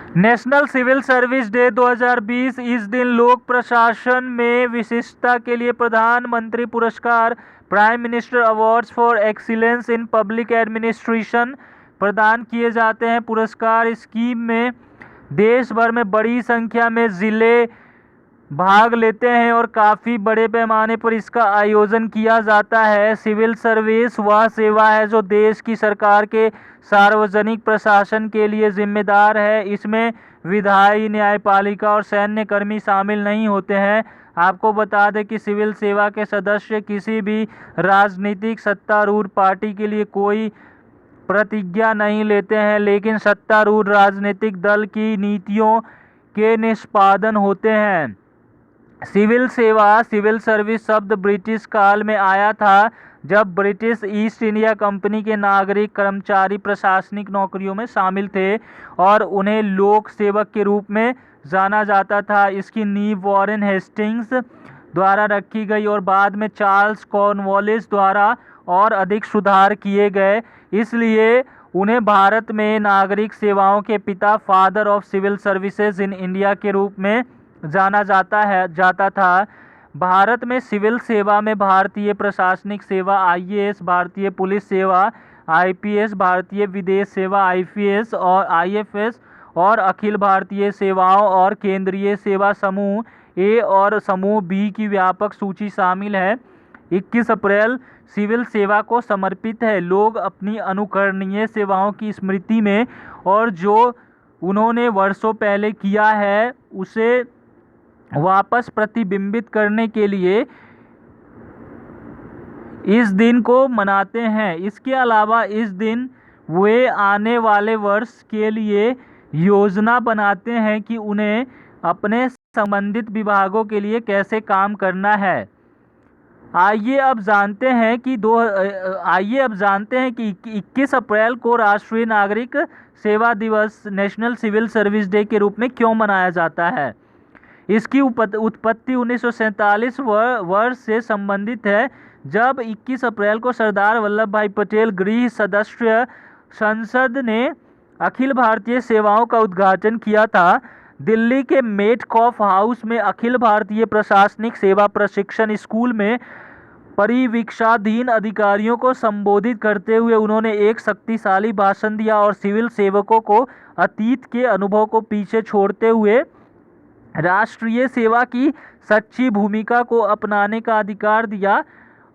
National civil service day 2020। इस दिन लोक प्रशासन में विशिष्टता के लिए प्रधानमंत्री पुरस्कार, prime minister awards for excellence in public administration प्रदान किए जाते हैं। पुरस्कार स्कीम में देश भर में बड़ी संख्या में ज़िले भाग लेते हैं और काफ़ी बड़े पैमाने पर इसका आयोजन किया जाता है। सिविल सर्विस वह सेवा है जो देश की सरकार के सार्वजनिक प्रशासन के लिए जिम्मेदार है। इसमें विधायी, न्यायपालिका और सैन्य कर्मी शामिल नहीं होते हैं। आपको बता दें कि सिविल सेवा के सदस्य किसी भी राजनीतिक सत्तारूढ़ पार्टी के लिए कोई प्रतिज्ञा नहीं लेते हैं, लेकिन सत्तारूढ़ राजनीतिक दल की नीतियों के निष्पादन होते हैं। सिविल सेवा, सिविल सर्विस शब्द ब्रिटिश काल में आया था, जब ब्रिटिश ईस्ट इंडिया कंपनी के नागरिक कर्मचारी प्रशासनिक नौकरियों में शामिल थे और उन्हें लोक सेवक के रूप में जाना जाता था। इसकी नींव वॉरेन हेस्टिंग्स द्वारा रखी गई और बाद में चार्ल्स कॉर्नवालिस द्वारा और अधिक सुधार किए गए। इसलिए उन्हें भारत में नागरिक सेवाओं के पिता, father of civil services in India के रूप में जाना जाता था। भारत में सिविल सेवा में भारतीय प्रशासनिक सेवा IAS, भारतीय पुलिस सेवा IPS, भारतीय विदेश सेवा IPS और IFS और अखिल भारतीय सेवाओं और केंद्रीय सेवा समूह A और समूह B की व्यापक सूची शामिल है। 21 अप्रैल सिविल सेवा को समर्पित है। लोग अपनी अनुकरणीय सेवाओं की स्मृति में और जो उन्होंने वर्षों पहले किया है उसे वापस प्रतिबिंबित करने के लिए इस दिन को मनाते हैं। इसके अलावा इस दिन वे आने वाले वर्ष के लिए योजना बनाते हैं कि उन्हें अपने संबंधित विभागों के लिए कैसे काम करना है। आइए अब जानते हैं कि 21 अप्रैल को राष्ट्रीय नागरिक सेवा दिवस, नेशनल सिविल सर्विस डे के रूप में क्यों मनाया जाता है। इसकी उत्पत्ति 1947 वर्ष से संबंधित है, जब 21 अप्रैल को सरदार वल्लभ भाई पटेल गृह सदस्य संसद ने अखिल भारतीय सेवाओं का उद्घाटन किया था। दिल्ली के मेटकॉफ हाउस में अखिल भारतीय प्रशासनिक सेवा प्रशिक्षण स्कूल में परिवीक्षाधीन अधिकारियों को संबोधित करते हुए उन्होंने एक शक्तिशाली भाषण दिया और सिविल सेवकों को अतीत के अनुभव को पीछे छोड़ते हुए राष्ट्रीय सेवा की सच्ची भूमिका को अपनाने का अधिकार दिया।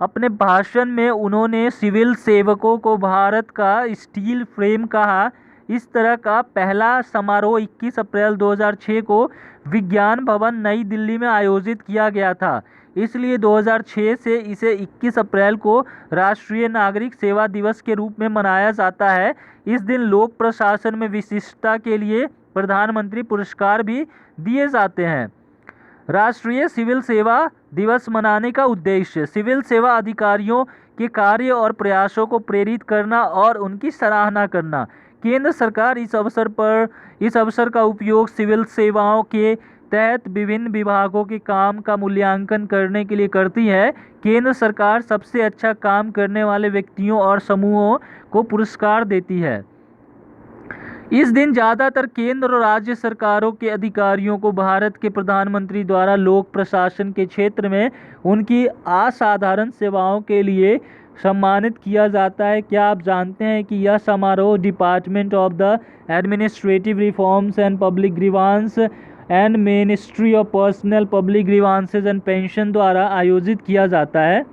अपने भाषण में उन्होंने सिविल सेवकों को भारत का स्टील फ्रेम कहा। इस तरह का पहला समारोह 21 अप्रैल 2006 को विज्ञान भवन नई दिल्ली में आयोजित किया गया था। इसलिए 2006 से इसे 21 अप्रैल को राष्ट्रीय नागरिक सेवा दिवस के रूप में मनाया जाता है। इस दिन लोक प्रशासन में विशिष्टता के लिए प्रधानमंत्री पुरस्कार भी दिए जाते हैं। राष्ट्रीय सिविल सेवा दिवस मनाने का उद्देश्य सिविल सेवा अधिकारियों के कार्य और प्रयासों को प्रेरित करना और उनकी सराहना करना। केंद्र सरकार इस अवसर का उपयोग सिविल सेवाओं के तहत विभिन्न विभागों के काम का मूल्यांकन करने के लिए करती है। केंद्र सरकार सबसे अच्छा काम करने वाले व्यक्तियों और समूहों को पुरस्कार देती है। इस दिन ज़्यादातर केंद्र और राज्य सरकारों के अधिकारियों को भारत के प्रधानमंत्री द्वारा लोक प्रशासन के क्षेत्र में उनकी असाधारण सेवाओं के लिए सम्मानित किया जाता है। क्या आप जानते हैं कि यह समारोह department of the administrative reforms and public grievance and ministry of personnel public grievances and pension द्वारा आयोजित किया जाता है।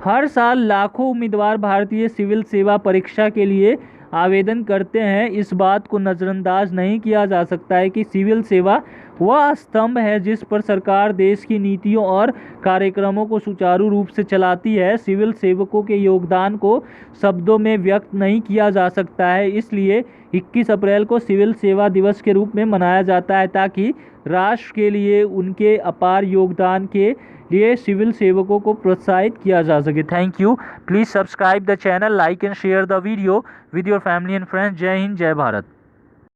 हर साल लाखों उम्मीदवार भारतीय सिविल सेवा परीक्षा के लिए आवेदन करते हैं। इस बात को नज़रअंदाज नहीं किया जा सकता है कि सिविल सेवा वह स्तंभ है जिस पर सरकार देश की नीतियों और कार्यक्रमों को सुचारू रूप से चलाती है। सिविल सेवकों के योगदान को शब्दों में व्यक्त नहीं किया जा सकता है, इसलिए 21 अप्रैल को सिविल सेवा दिवस के रूप में मनाया जाता है ताकि राष्ट्र के लिए उनके अपार योगदान के लिए सिविल सेवकों को प्रोत्साहित किया जा सके। Thank you. Please subscribe the channel, like and share the video with your family and friends. जय हिंद, जय भारत।